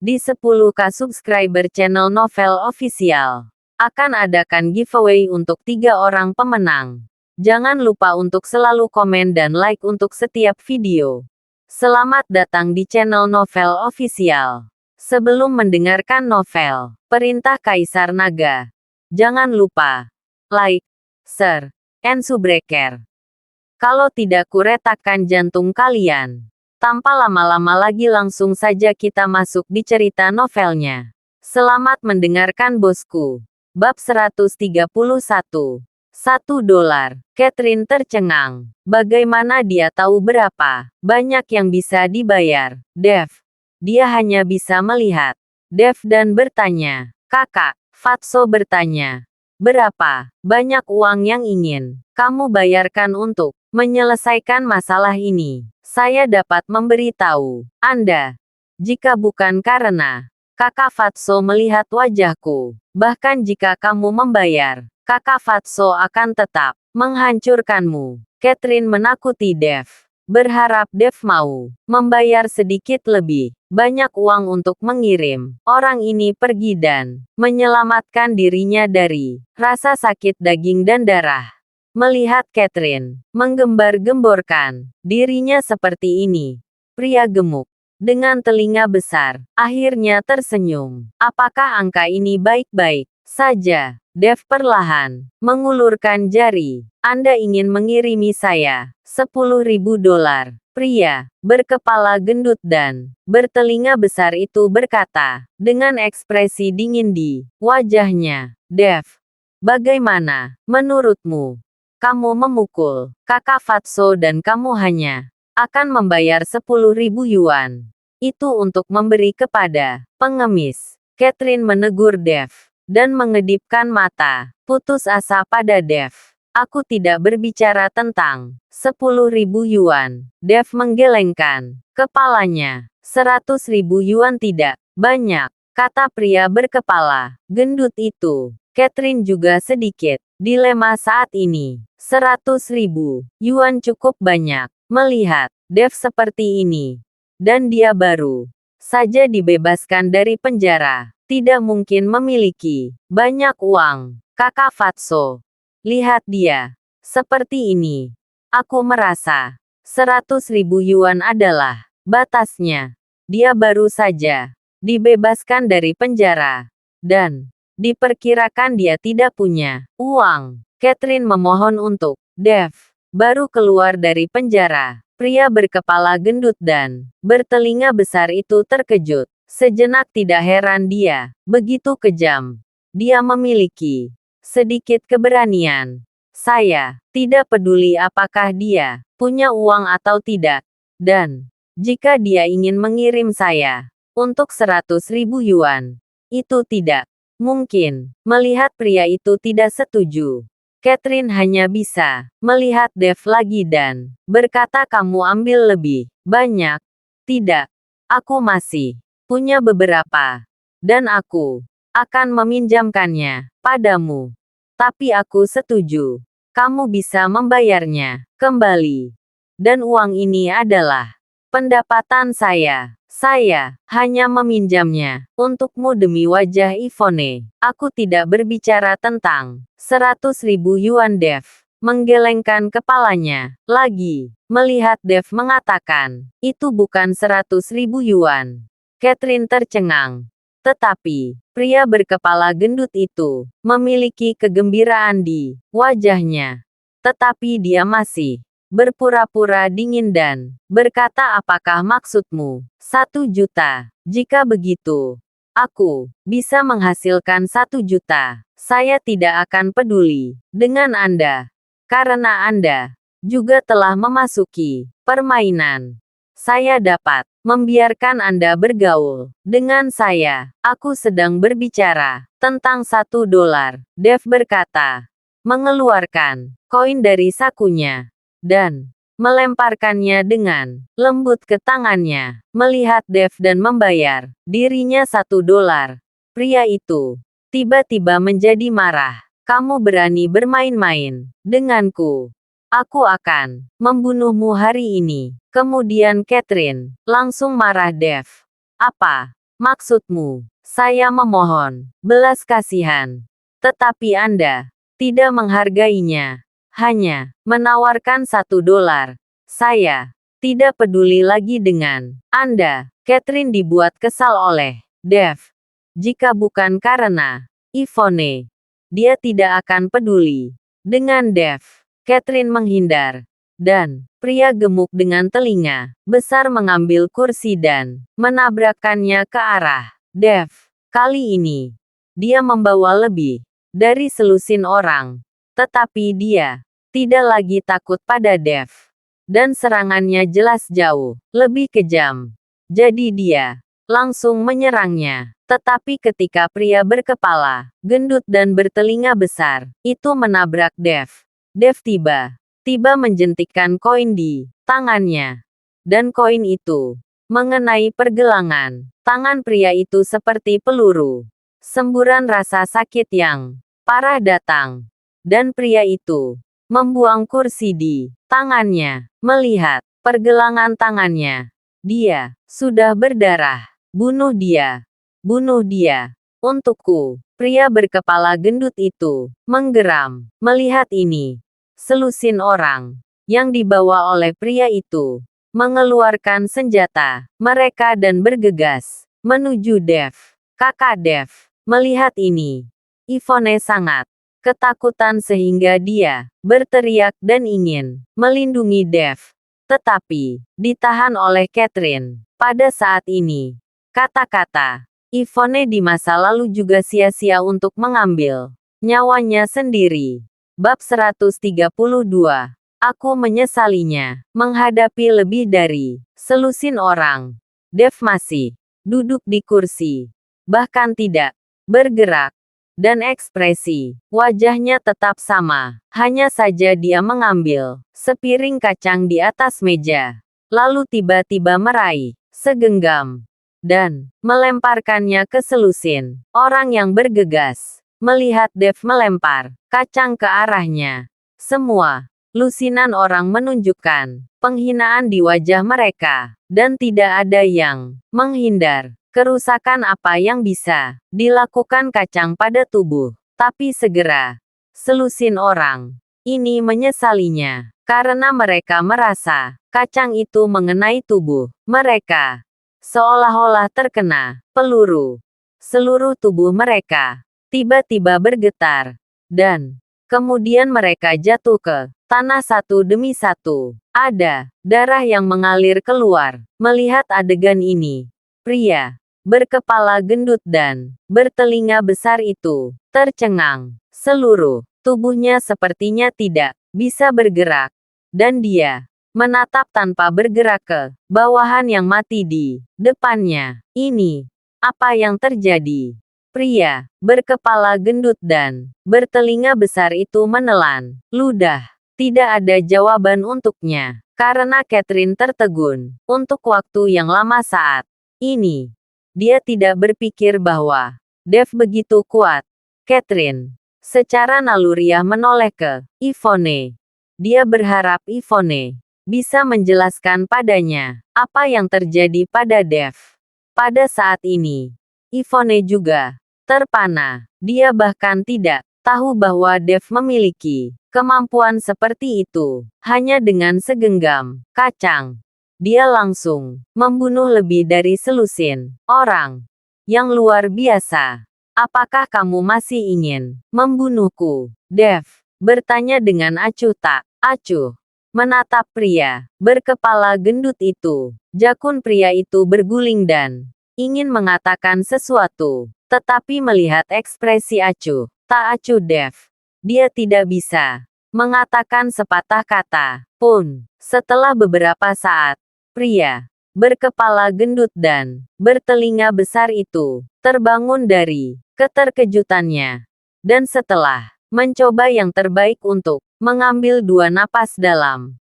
Di 10K subscriber channel Novel Official, akan adakan giveaway untuk 3 orang pemenang. Jangan lupa untuk selalu komen dan like untuk setiap video. Selamat datang di channel Novel Official. Sebelum mendengarkan novel Perintah Kaisar Naga, jangan lupa like, share, and subscribe. Kalau tidak kuretakkan jantung kalian. Tanpa lama-lama lagi langsung saja kita masuk di cerita novelnya. Selamat mendengarkan bosku. Bab 131. $1. Catherine tercengang. Bagaimana dia tahu berapa banyak yang bisa dibayar? Dev. Dia hanya bisa melihat Dev dan bertanya. Kakak, Fatso bertanya. Berapa banyak uang yang ingin kamu bayarkan untuk menyelesaikan masalah ini? Saya dapat memberitahu Anda. Jika bukan karena Kakak Fatso melihat wajahku, bahkan jika kamu membayar, Kakak Fatso akan tetap menghancurkanmu. Catherine menakuti Dev. Berharap Dev mau membayar sedikit lebih banyak uang untuk mengirim orang ini pergi dan menyelamatkan dirinya dari rasa sakit daging dan darah. Melihat Catherine menggembar-gemborkan dirinya seperti ini, pria gemuk dengan telinga besar akhirnya tersenyum. Apakah angka ini baik-baik saja? Dev perlahan mengulurkan jari. Anda ingin mengirimi saya $10.000. Pria berkepala gendut dan bertelinga besar itu berkata dengan ekspresi dingin di wajahnya. Dev, bagaimana menurutmu? Kamu memukul Kakak Fatso dan kamu hanya akan membayar 10.000 yuan. Itu untuk memberi kepada pengemis. Catherine menegur Dev dan mengedipkan mata. Putus asa pada Dev. Aku tidak berbicara tentang 10.000 yuan. Dev menggelengkan kepalanya. 100.000 yuan tidak banyak, kata pria berkepala gendut itu. Catherine juga sedikit dilema saat ini. 100.000 yuan cukup banyak. Melihat Dev seperti ini, dan dia baru saja dibebaskan dari penjara, tidak mungkin memiliki banyak uang. Kakak Fatso, lihat dia seperti ini. Aku merasa 100.000 yuan adalah batasnya. Dia baru saja dibebaskan dari penjara, dan diperkirakan dia tidak punya uang. Catherine memohon untuk Dev. Baru keluar dari penjara, pria berkepala gendut dan bertelinga besar itu terkejut. Sejenak tidak heran dia begitu kejam. Dia memiliki sedikit keberanian. Saya tidak peduli apakah dia punya uang atau tidak. Dan jika dia ingin mengirim saya untuk 100.000 yuan, itu tidak mungkin. Melihat pria itu tidak setuju, Catherine hanya bisa melihat Dev lagi dan berkata, kamu ambil lebih banyak. Tidak. Aku masih punya beberapa. Dan aku akan meminjamkannya padamu. Tapi aku setuju. Kamu bisa membayarnya kembali. Dan uang ini adalah pendapatan saya. Saya hanya meminjamnya untukmu demi wajah Yvonne. Aku tidak berbicara tentang 100.000 yuan. Dev menggelengkan kepalanya lagi. Melihat Dev mengatakan, itu bukan 100.000 yuan. Catherine tercengang. Tetapi, pria berkepala gendut itu memiliki kegembiraan di wajahnya. Tetapi dia masih berpura-pura dingin dan berkata, apakah maksudmu? 1 juta. Jika begitu, aku bisa menghasilkan 1 juta. Saya tidak akan peduli dengan Anda. Karena Anda juga telah memasuki permainan. Saya dapat membiarkan Anda bergaul dengan saya. Aku sedang berbicara tentang $1. Dev berkata, mengeluarkan koin dari sakunya dan melemparkannya dengan lembut ke tangannya. Melihat Dev dan membayar dirinya $1, pria itu tiba-tiba menjadi marah. Kamu berani bermain-main denganku? Aku akan membunuhmu hari ini. Kemudian Catherine langsung marah Dev. Apa Maksudmu, saya memohon belas kasihan. Tetapi Anda tidak menghargainya. Hanya menawarkan $1. Saya tidak peduli lagi dengan Anda. Catherine dibuat kesal oleh Dev. Jika bukan karena Yvonne, dia tidak akan peduli dengan Dev. Catherine menghindar. Dan pria gemuk dengan telinga besar mengambil kursi dan menabrakkannya ke arah Dev. Kali ini, dia membawa lebih dari selusin orang. Tetapi dia tidak lagi takut pada Dev. Dan serangannya jelas jauh lebih kejam. Jadi dia langsung menyerangnya. Tetapi ketika pria berkepala gendut dan bertelinga besar itu menabrak Dev, Dev tiba menjentikkan koin di tangannya. Dan koin itu mengenai pergelangan tangan pria itu seperti peluru. Semburan rasa sakit yang parah datang. Dan pria itu membuang kursi di tangannya. Melihat pergelangan tangannya, dia sudah berdarah. Bunuh dia. Bunuh dia. Untukku. Pria berkepala gendut itu menggeram. Melihat ini, selusin orang yang dibawa oleh pria itu mengeluarkan senjata mereka dan bergegas menuju Dev. Kakak Dev. Melihat ini, Yvonne sangat ketakutan sehingga dia berteriak dan ingin melindungi Dev. Tetapi ditahan oleh Catherine. Pada saat ini, kata-kata Yvonne di masa lalu juga sia-sia untuk mengambil nyawanya sendiri. Bab 132. Aku menyesalinya. Menghadapi lebih dari selusin orang. Dev masih duduk di kursi. Bahkan tidak bergerak. Dan ekspresi wajahnya tetap sama. Hanya saja dia mengambil sepiring kacang di atas meja. Lalu tiba-tiba meraih segenggam. Dan melemparkannya ke selusin orang yang bergegas. Melihat Dev melempar kacang ke arahnya. Semua lusinan orang menunjukkan penghinaan di wajah mereka. Dan tidak ada yang menghindar. Kerusakan apa yang bisa dilakukan kacang pada tubuh. Tapi segera, selusin orang ini menyesalinya. Karena mereka merasa kacang itu mengenai tubuh mereka. Seolah-olah terkena peluru. Seluruh tubuh mereka tiba-tiba bergetar. Dan kemudian mereka jatuh ke tanah satu demi satu. Ada darah yang mengalir keluar. Melihat adegan ini, pria berkepala gendut dan bertelinga besar itu tercengang. Seluruh tubuhnya sepertinya tidak bisa bergerak. Dan dia menatap tanpa bergerak ke bawahan yang mati di depannya. Ini apa yang terjadi? Pria berkepala gendut dan bertelinga besar itu menelan ludah. Tidak ada jawaban untuknya. Karena Catherine tertegun untuk waktu yang lama saat ini. Dia tidak berpikir bahwa Dev begitu kuat. Catherine secara naluriah menoleh ke Yvonne. Dia berharap Yvonne bisa menjelaskan padanya apa yang terjadi pada Dev. Pada saat ini, Yvonne juga terpana. Dia bahkan tidak tahu bahwa Dev memiliki kemampuan seperti itu. Hanya dengan segenggam kacang, dia langsung membunuh lebih dari selusin orang yang luar biasa. Apakah kamu masih ingin membunuhku? Dev bertanya dengan acuh tak acuh. Menatap pria berkepala gendut itu. Jakun pria itu berguling dan ingin mengatakan sesuatu. Tetapi melihat ekspresi acuh tak acuh Dev, dia tidak bisa mengatakan sepatah kata pun. Setelah beberapa saat, pria berkepala gendut dan bertelinga besar itu terbangun dari keterkejutannya. Dan setelah mencoba yang terbaik untuk mengambil 2 napas dalam,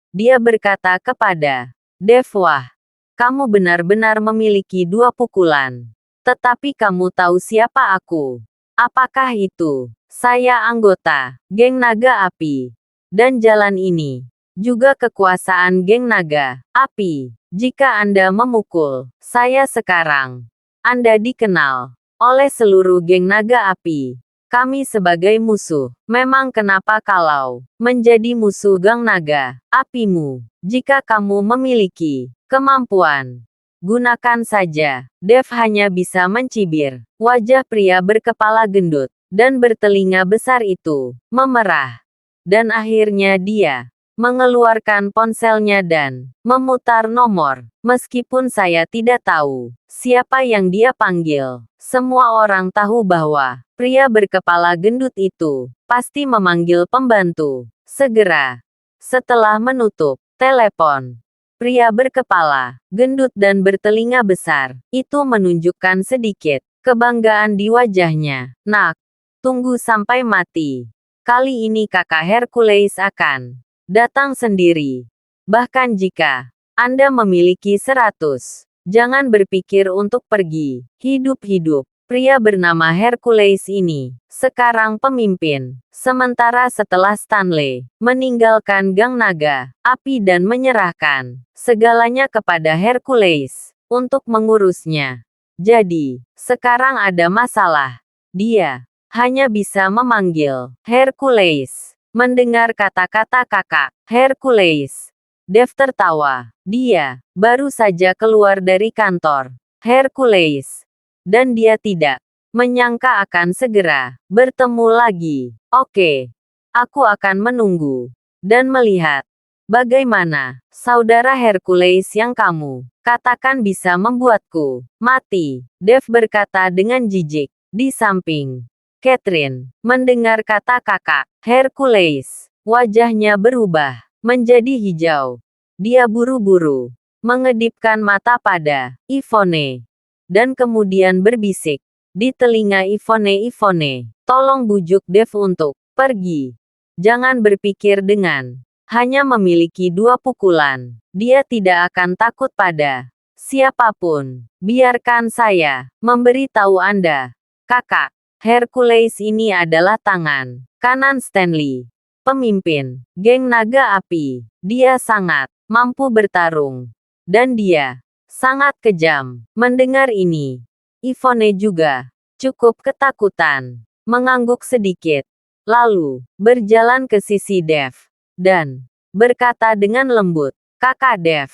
dia berkata kepada Dev, "Wah, kamu benar-benar memiliki 2 pukulan. Tetapi kamu tahu siapa aku? Apakah itu? Saya anggota geng naga api. Dan jalan ini juga kekuasaan geng naga api. Jika Anda memukul saya sekarang, Anda dikenal oleh seluruh geng naga api. Kami sebagai musuh. Memang kenapa kalau menjadi musuh geng naga apimu? Jika kamu memiliki kemampuan, gunakan saja. Dev hanya bisa mencibir. Wajah pria berkepala gendut dan bertelinga besar itu memerah. Dan akhirnya dia mengeluarkan ponselnya dan memutar nomor. Meskipun saya tidak tahu siapa yang dia panggil, semua orang tahu bahwa pria berkepala gendut itu pasti memanggil pembantu. Segera setelah menutup telepon, pria berkepala gendut dan bertelinga besar itu menunjukkan sedikit kebanggaan di wajahnya. Nak, tunggu sampai mati. Kali ini kakak Hercules akan datang sendiri. Bahkan jika Anda memiliki 100, jangan berpikir untuk pergi hidup-hidup. Pria bernama Hercules ini sekarang pemimpin. Sementara setelah Stanley meninggalkan Gang Naga Api dan menyerahkan segalanya kepada Hercules untuk mengurusnya. Jadi, sekarang ada masalah. Dia hanya bisa memanggil Hercules. Mendengar kata-kata kakak Hercules, Dev tertawa. Dia baru saja keluar dari kantor Hercules, dan dia tidak menyangka akan segera bertemu lagi. Oke, aku akan menunggu dan melihat bagaimana saudara Hercules yang kamu katakan bisa membuatku mati. Dev berkata dengan jijik. Di samping Catherine mendengar kata kakak Hercules, wajahnya berubah menjadi hijau. Dia buru-buru mengedipkan mata pada Yvonne dan kemudian berbisik di telinga Yvonne, tolong bujuk Dev untuk pergi. Jangan berpikir dengan hanya memiliki 2 pukulan. Dia tidak akan takut pada siapapun. Biarkan saya memberitahu Anda, kakak. Hercules ini adalah tangan kanan Stanley, pemimpin geng naga api. Dia sangat mampu bertarung, dan dia sangat kejam. Mendengar ini, Yvonne juga cukup ketakutan, mengangguk sedikit, lalu berjalan ke sisi Dev dan berkata dengan lembut, "Kakak Dev,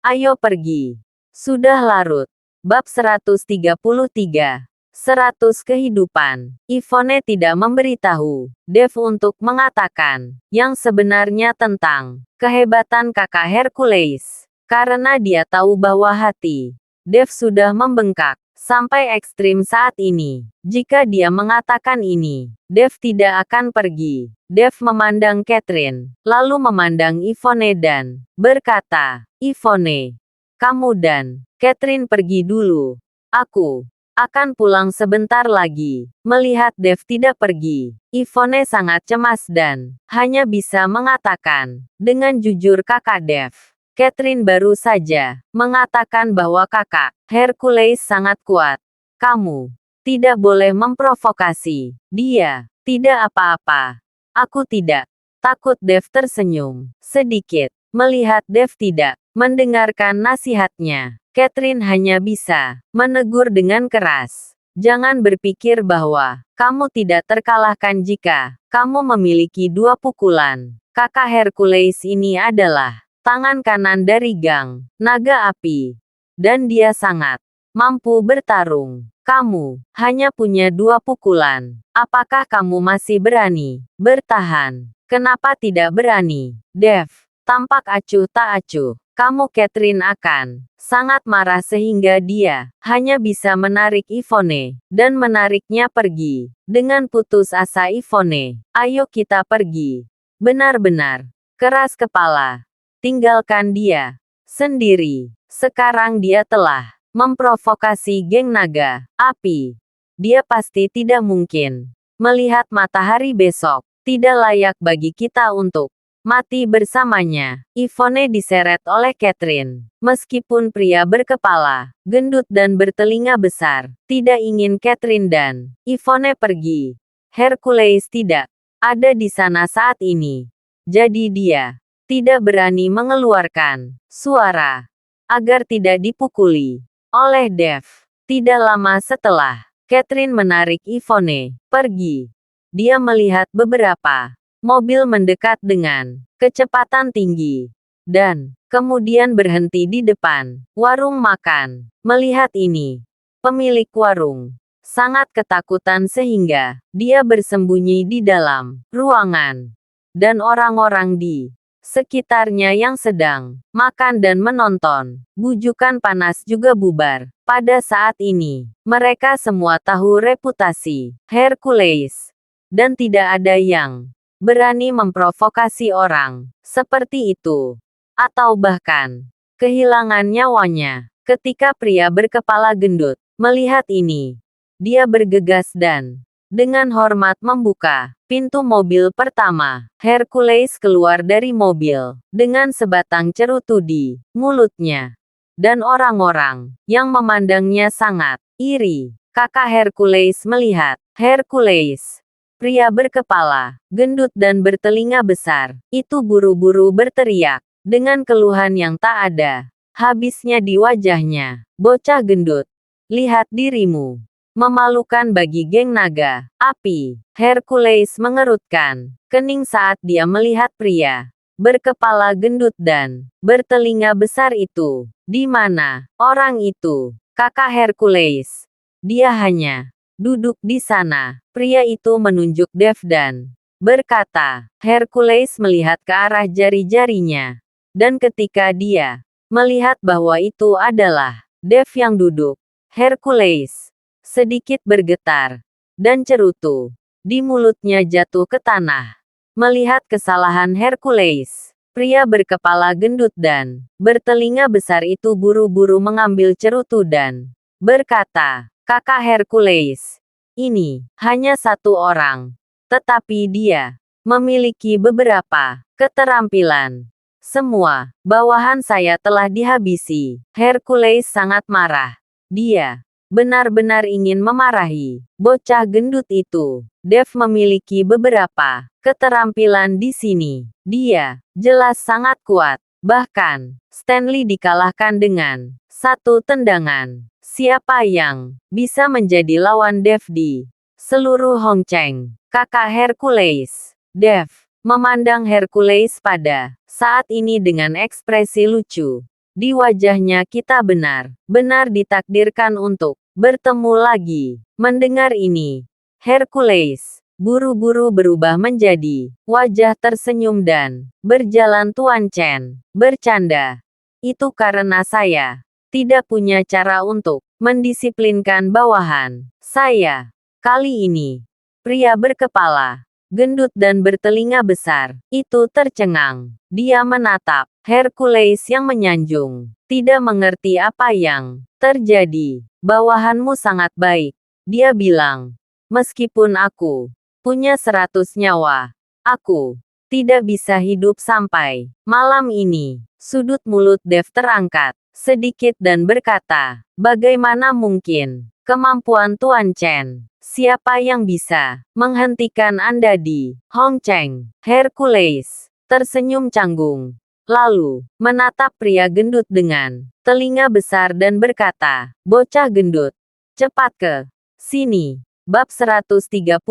ayo pergi. Sudah larut." Bab 133. 100 kehidupan. Yvonne tidak memberitahu Dev untuk mengatakan yang sebenarnya tentang kehebatan kakak Hercules, karena dia tahu bahwa hati Dev sudah membengkak sampai ekstrim saat ini. Jika dia mengatakan ini, Dev tidak akan pergi. Dev memandang Catherine, lalu memandang Yvonne dan berkata, "Yvonne, kamu dan Catherine pergi dulu. Aku akan pulang sebentar lagi." Melihat Dev tidak pergi, Yvonne sangat cemas dan hanya bisa mengatakan dengan jujur, "Kakak Dev, Catherine baru saja mengatakan bahwa kakak Hercules sangat kuat. Kamu tidak boleh memprovokasi dia." "Tidak apa-apa. Aku tidak takut." Dev tersenyum sedikit melihat Dev tidak mendengarkan nasihatnya. Catherine hanya bisa menegur dengan keras. "Jangan berpikir bahwa kamu tidak terkalahkan jika kamu memiliki 2 pukulan. Kakak Hercules ini adalah tangan kanan dari Gang Naga Api, dan dia sangat mampu bertarung. Kamu hanya punya 2 pukulan. Apakah kamu masih berani bertahan? Kenapa tidak berani?" Dev tampak acuh tak acuh. Kamu Catherine akan sangat marah sehingga dia hanya bisa menarik Yvonne dan menariknya pergi. Dengan putus asa Yvonne, "Ayo kita pergi." Benar-benar keras kepala. Tinggalkan dia sendiri. Sekarang dia telah memprovokasi geng naga api. Dia pasti tidak mungkin melihat matahari besok. Tidak layak bagi kita untuk mati bersamanya. Yvonne diseret oleh Catherine. Meskipun pria berkepala gendut dan bertelinga besar tidak ingin Catherine dan Yvonne pergi, Hercules tidak ada di sana saat ini. Jadi dia tidak berani mengeluarkan suara agar tidak dipukuli oleh Dev. Tidak lama setelah Catherine menarik Yvonne pergi, dia melihat beberapa mobil mendekat dengan kecepatan tinggi dan kemudian berhenti di depan warung makan. Melihat ini, pemilik warung sangat ketakutan sehingga dia bersembunyi di dalam ruangan, dan orang-orang di sekitarnya yang sedang makan dan menonton bujukan panas juga bubar. Pada saat ini, mereka semua tahu reputasi Hercules, dan tidak ada yang berani memprovokasi orang seperti itu, atau bahkan kehilangan nyawanya. Ketika pria berkepala gendut melihat ini, dia bergegas dan dengan hormat membuka pintu mobil pertama. Hercules keluar dari mobil dengan sebatang cerutu di mulutnya, dan orang-orang yang memandangnya sangat iri. Kakak Hercules melihat Hercules, pria berkepala gendut dan bertelinga besar, itu buru-buru berteriak dengan keluhan yang tak ada habisnya di wajahnya. Bocah gendut, lihat dirimu. Memalukan bagi geng naga api. Hercules mengerutkan kening saat dia melihat pria berkepala gendut dan bertelinga besar itu. Di mana orang itu? Kakak Hercules. Dia hanya duduk di sana. Pria itu menunjuk Dev dan berkata. Hercules melihat ke arah jari-jarinya. Dan ketika dia melihat bahwa itu adalah Dev yang duduk, Hercules sedikit bergetar, dan cerutu di mulutnya jatuh ke tanah. Melihat kesalahan Hercules, pria berkepala gendut dan bertelinga besar itu buru-buru mengambil cerutu dan berkata, Kakak Hercules, ini hanya satu orang, tetapi dia memiliki beberapa keterampilan. Semua bawahan saya telah dihabisi. Hercules sangat marah. Dia benar-benar ingin memarahi bocah gendut itu. Dev memiliki beberapa keterampilan di sini. Dia jelas sangat kuat. Bahkan, Stanley dikalahkan dengan satu tendangan. Siapa yang bisa menjadi lawan Dev di seluruh Hong Cheng? Kakak Hercules. Dev memandang Hercules pada saat ini dengan ekspresi lucu. Di wajahnya kita benar-benar ditakdirkan untuk bertemu lagi. Mendengar ini, Hercules buru-buru berubah menjadi wajah tersenyum dan berjalan. Tuan Chen bercanda. Itu karena saya tidak punya cara untuk mendisiplinkan bawahan saya. Kali ini, pria berkepala gendut dan bertelinga besar itu tercengang. Dia menatap Hercules yang menyanjung, tidak mengerti apa yang terjadi. Bawahanmu sangat baik, dia bilang. Meskipun aku punya 100 nyawa, aku tidak bisa hidup sampai malam ini. Sudut mulut Dev terangkat sedikit dan berkata, bagaimana mungkin kemampuan Tuan Chen? Siapa yang bisa menghentikan Anda di Hong Cheng? Hercules tersenyum canggung, lalu menatap pria gendut dengan telinga besar dan berkata, bocah gendut, cepat ke sini. Bab 134.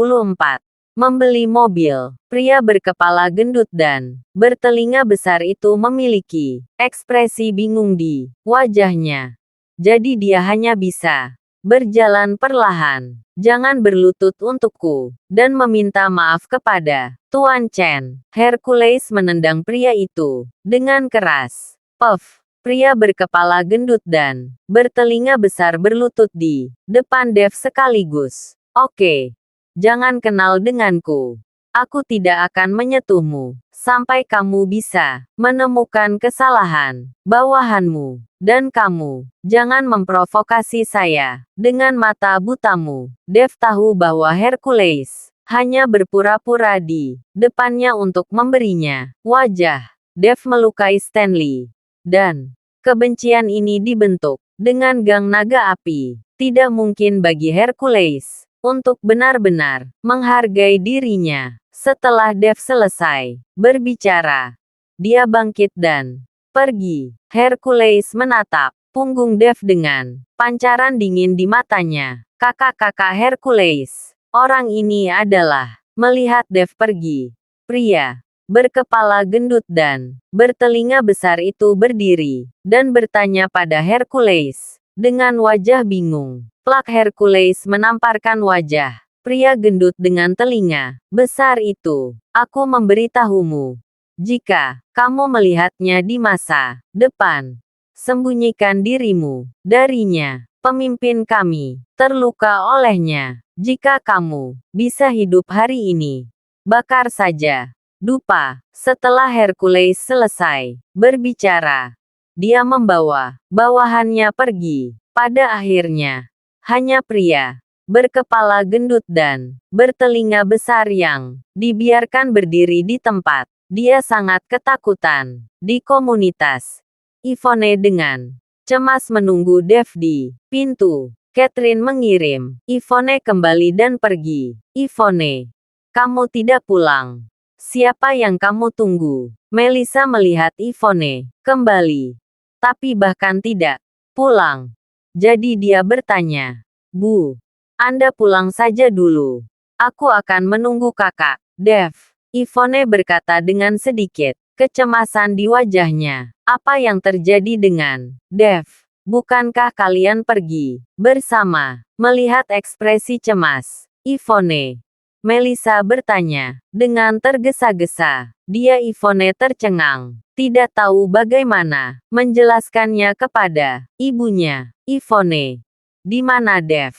Membeli mobil. Pria berkepala gendut dan bertelinga besar itu memiliki ekspresi bingung di wajahnya. Jadi dia hanya bisa berjalan perlahan, jangan berlutut untukku, dan meminta maaf kepada Tuan Chen. Hercules menendang pria itu dengan keras. Puff. Pria berkepala gendut dan bertelinga besar berlutut di depan Dev sekaligus. Oke. Jangan kenal denganku. Aku tidak akan menyentuhmu sampai kamu bisa menemukan kesalahan bawahanmu. Dan kamu, jangan memprovokasi saya dengan mata butamu. Dev tahu bahwa Hercules hanya berpura-pura di depannya untuk memberinya wajah. Dev melukai Stanley. Dan kebencian ini dibentuk dengan gang naga api. Tidak mungkin bagi Hercules untuk benar-benar menghargai dirinya. Setelah Dev selesai berbicara, Dia bangkit dan pergi. Hercules menatap punggung Dev dengan pancaran dingin di matanya. Kakak-kakak Hercules. Orang ini adalah. Melihat Dev pergi. Pria berkepala gendut dan bertelinga besar itu berdiri dan bertanya pada Hercules dengan wajah bingung. Plak Hercules menamparkan wajah pria gendut dengan telinga besar itu. Aku memberitahumu, jika kamu melihatnya di masa depan, sembunyikan dirimu darinya. Pemimpin kami terluka olehnya. Jika kamu bisa hidup hari ini, bakar saja dupa. Setelah Hercules selesai berbicara, dia membawa bawahannya pergi. Pada akhirnya, hanya pria berkepala gendut dan bertelinga besar yang dibiarkan berdiri di tempat. Dia sangat ketakutan. Di komunitas, Yvonne dengan cemas menunggu Dev di pintu. Catherine mengirim Yvonne kembali dan pergi. Yvonne, kamu tidak pulang. Siapa yang kamu tunggu? Melissa melihat Yvonne kembali, tapi bahkan tidak pulang. Jadi dia bertanya, Bu, Anda pulang saja dulu. Aku akan menunggu kakak, Dev. Yvonne berkata dengan sedikit kecemasan di wajahnya. Apa yang terjadi dengan Dev? Bukankah kalian pergi bersama? Melihat ekspresi cemas Yvonne, Melissa bertanya dengan tergesa-gesa. Dia Yvonne tercengang, tidak tahu bagaimana menjelaskannya kepada ibunya. Yvonne, di mana Dev?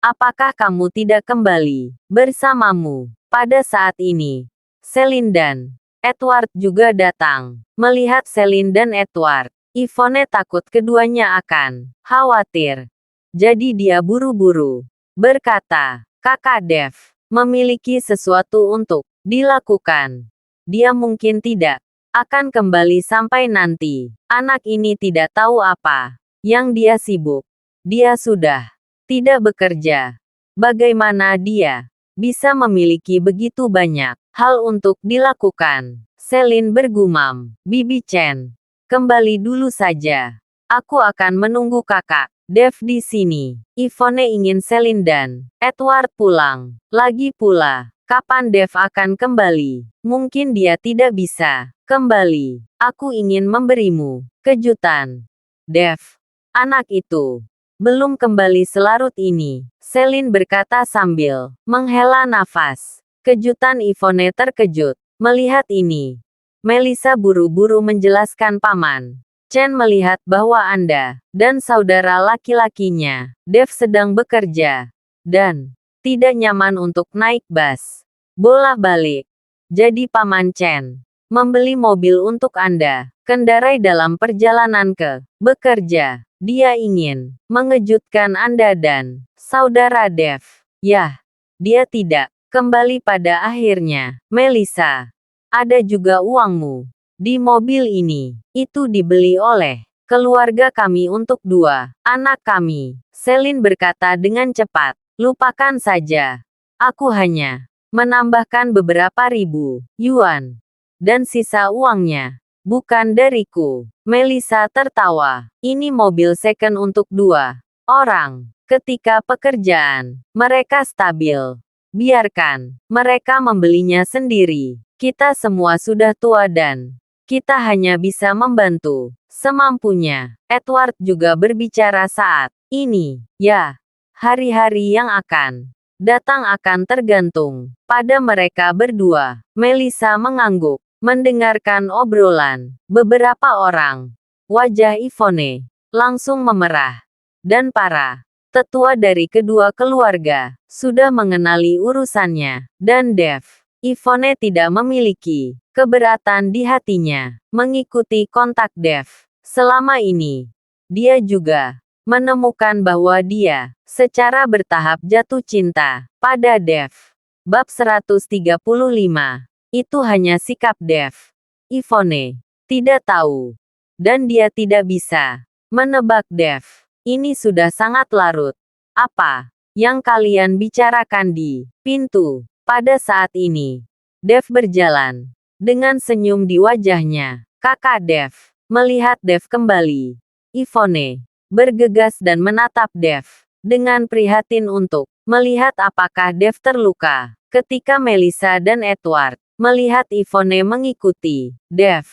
Apakah kamu tidak kembali bersamamu? Pada saat ini, Celine dan Edward juga datang. Melihat Celine dan Edward, Yvonne takut keduanya akan khawatir. Jadi dia buru-buru berkata, Kakak Dev memiliki sesuatu untuk dilakukan. Dia mungkin tidak akan kembali sampai nanti. Anak ini tidak tahu apa yang dia sibuk. Dia sudah tidak bekerja. Bagaimana dia bisa memiliki begitu banyak hal untuk dilakukan? Celine bergumam, Bibi Chen. Kembali dulu saja. Aku akan menunggu kakak Dev di sini. Yvonne ingin Celine dan Edward pulang. Lagi pula, kapan Dev akan kembali? Mungkin dia tidak bisa kembali. Aku ingin memberimu kejutan. Dev, anak itu belum kembali selarut ini. Celine berkata sambil menghela nafas. Kejutan. Yvonne terkejut melihat ini. Melissa buru-buru menjelaskan Paman Chen melihat bahwa Anda dan saudara laki-lakinya, Dev sedang bekerja dan tidak nyaman untuk naik bus bolak-balik. Jadi Paman Chen membeli mobil untuk Anda kendarai dalam perjalanan ke bekerja. Dia ingin mengejutkan Anda dan saudara Dev. Yah, dia tidak kembali pada akhirnya. Melissa, ada juga uangmu di mobil ini. Itu dibeli oleh keluarga kami untuk dua anak kami. Celine berkata dengan cepat. Lupakan saja. Aku hanya menambahkan beberapa ribu yuan dan sisa uangnya. Bukan dariku. Melissa tertawa. Ini mobil second untuk dua orang. Ketika pekerjaan mereka stabil, biarkan mereka membelinya sendiri. Kita semua sudah tua dan kita hanya bisa membantu semampunya. Edward juga berbicara saat ini. Ya, hari-hari yang akan datang akan tergantung pada mereka berdua. Melissa mengangguk, mendengarkan obrolan beberapa orang. Wajah Yvonne langsung memerah. Dan para tetua dari kedua keluarga sudah mengenali urusannya. Dan Dev, Yvonne tidak memiliki keberatan di hatinya mengikuti kontak Dev. Selama ini, dia juga menemukan bahwa dia secara bertahap jatuh cinta pada Dev. Bab 135. Itu hanya sikap Dev. Yvonne tidak tahu. Dan dia tidak bisa menebak Dev. Ini sudah sangat larut. Apa yang kalian bicarakan di pintu? Pada saat ini, Dev berjalan dengan senyum di wajahnya. Kakak Dev. Melihat Dev kembali, Yvonne bergegas dan menatap Dev dengan prihatin untuk melihat apakah Dev terluka. Ketika Melissa dan Edward melihat Yvonne mengikuti Dev,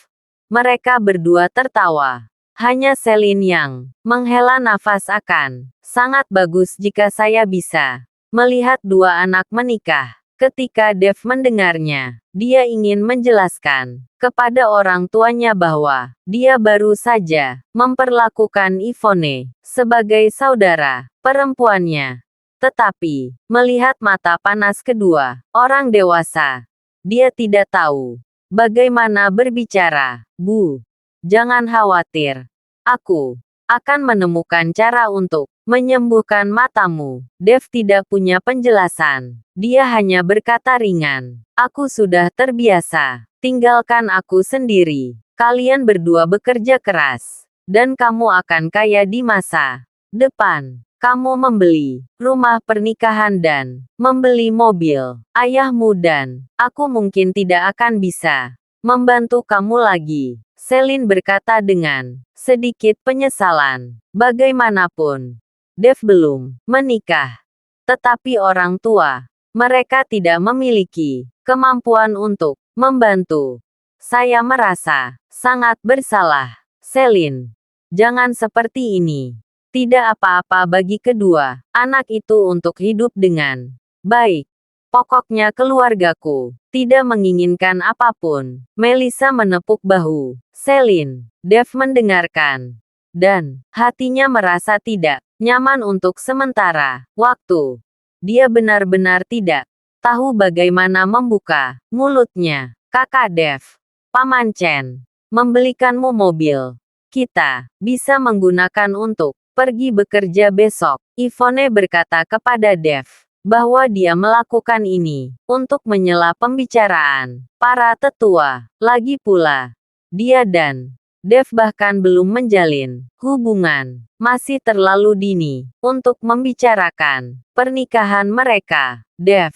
mereka berdua tertawa. Hanya Celine yang menghela nafas. Akan sangat bagus jika saya bisa melihat dua anak menikah. Ketika Dev mendengarnya, dia ingin menjelaskan kepada orang tuanya bahwa dia baru saja memperlakukan Yvonne sebagai saudara perempuannya. Tetapi, melihat mata panas kedua orang dewasa, dia tidak tahu bagaimana berbicara. Bu, jangan khawatir. Aku akan menemukan cara untuk menyembuhkan matamu. Dev tidak punya penjelasan. Dia hanya berkata ringan, aku sudah terbiasa. Tinggalkan aku sendiri. Kalian berdua bekerja keras. Dan kamu akan kaya di masa depan. Kamu membeli rumah pernikahan dan membeli mobil. Ayahmu dan aku mungkin tidak akan bisa membantu kamu lagi. Celine berkata dengan sedikit penyesalan. Bagaimanapun, Dev belum menikah. Tetapi orang tua mereka tidak memiliki kemampuan untuk membantu. Saya merasa sangat bersalah. Celine, jangan seperti ini. Tidak apa-apa bagi kedua anak itu untuk hidup dengan baik. Pokoknya keluargaku tidak menginginkan apapun. Melissa menepuk bahu Celine. Dev mendengarkan, dan hatinya merasa tidak nyaman untuk sementara waktu. Dia benar-benar tidak tahu bagaimana membuka mulutnya. Kakak Dev, Paman Chen, membelikanmu mobil. Kita bisa menggunakan untuk pergi bekerja besok. Yvonne berkata kepada Dev bahwa dia melakukan ini untuk menyela pembicaraan para tetua. Lagi pula, dia dan Dev bahkan belum menjalin hubungan. Masih terlalu dini untuk membicarakan pernikahan mereka. Dev,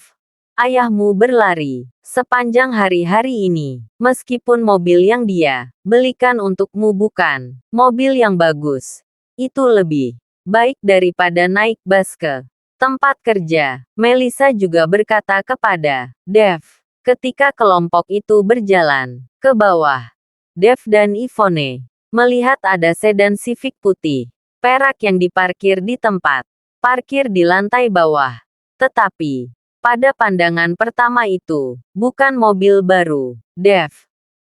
ayahmu berlari sepanjang hari-hari ini. Meskipun mobil yang dia belikan untukmu bukan mobil yang bagus, itu lebih baik daripada naik bus ke tempat kerja. Melissa juga berkata kepada Dev. Ketika kelompok itu berjalan ke bawah, Dev dan Yvonne melihat ada sedan Civic putih perak yang diparkir di tempat parkir di lantai bawah. Tetapi, pada pandangan pertama itu, bukan mobil baru. Dev,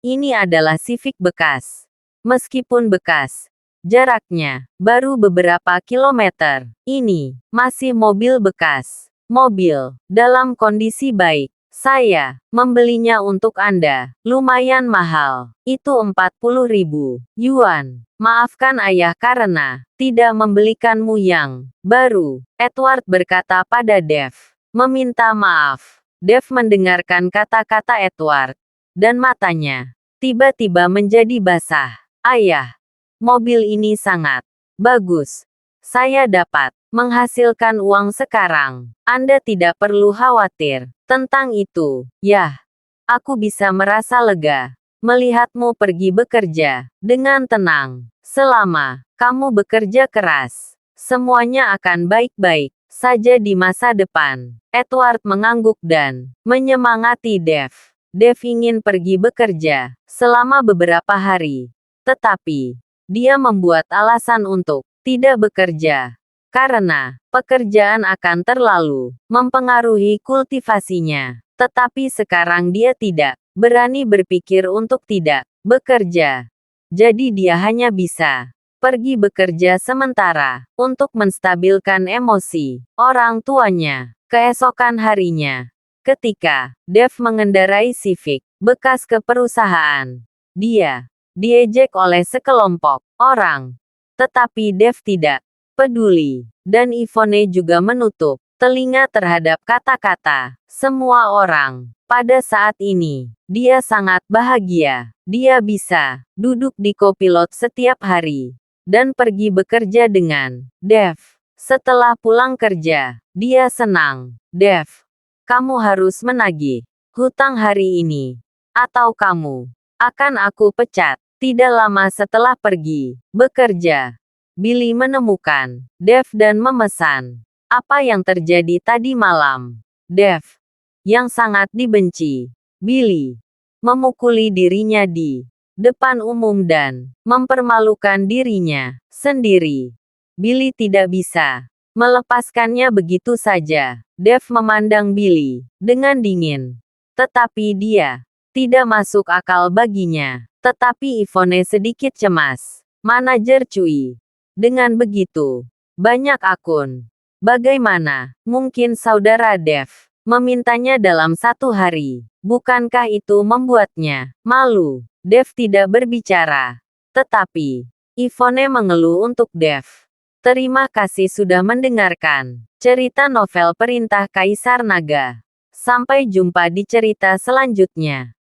ini adalah Civic bekas. Meskipun bekas, jaraknya baru beberapa kilometer. Ini masih mobil bekas. Mobil dalam kondisi baik. Saya membelinya untuk Anda. Lumayan mahal. Itu 40.000 yuan. Maafkan ayah karena tidak membelikanmu yang baru. Edward berkata pada Dev. Meminta maaf. Dev mendengarkan kata-kata Edward, dan matanya tiba-tiba menjadi basah. Ayah, mobil ini sangat bagus. Saya dapat menghasilkan uang sekarang. Anda tidak perlu khawatir tentang itu. Yah, aku bisa merasa lega melihatmu pergi bekerja dengan tenang. Selama kamu bekerja keras, semuanya akan baik-baik saja di masa depan. Edward mengangguk dan menyemangati Dev. Dev ingin pergi bekerja selama beberapa hari. Tetapi, dia membuat alasan untuk tidak bekerja. Karena, pekerjaan akan terlalu mempengaruhi kultivasinya. Tetapi sekarang dia tidak berani berpikir untuk tidak bekerja. Jadi dia hanya bisa pergi bekerja sementara untuk menstabilkan emosi orang tuanya. Keesokan harinya, ketika Dev mengendarai Civic bekas ke perusahaan, dia diejek oleh sekelompok orang. Tetapi Dev tidak peduli, dan Yvonne juga menutup telinga terhadap kata-kata semua orang. Pada saat ini, dia sangat bahagia. Dia bisa duduk di kopilot setiap hari dan pergi bekerja dengan Dev. Setelah pulang kerja, dia senang. Dev, kamu harus menagih hutang hari ini. Atau kamu akan aku pecat. Tidak lama setelah pergi bekerja, Billy menemukan Dev dan memesan. Apa yang terjadi tadi malam? Dev, yang sangat dibenci Billy, memukuli dirinya di depan umum dan mempermalukan dirinya sendiri. Billy tidak bisa melepaskannya begitu saja. Dev memandang Billy dengan dingin. Tetapi dia tidak masuk akal baginya. Tetapi Yvonne sedikit cemas. Manajer Cui. Dengan begitu banyak akun. Bagaimana mungkin saudara Dev memintanya dalam 1 hari? Bukankah itu membuatnya malu? Dev tidak berbicara. Tetapi Yvonne mengeluh untuk Dev. Terima kasih sudah mendengarkan cerita novel Perintah Kaisar Naga. Sampai jumpa di cerita selanjutnya.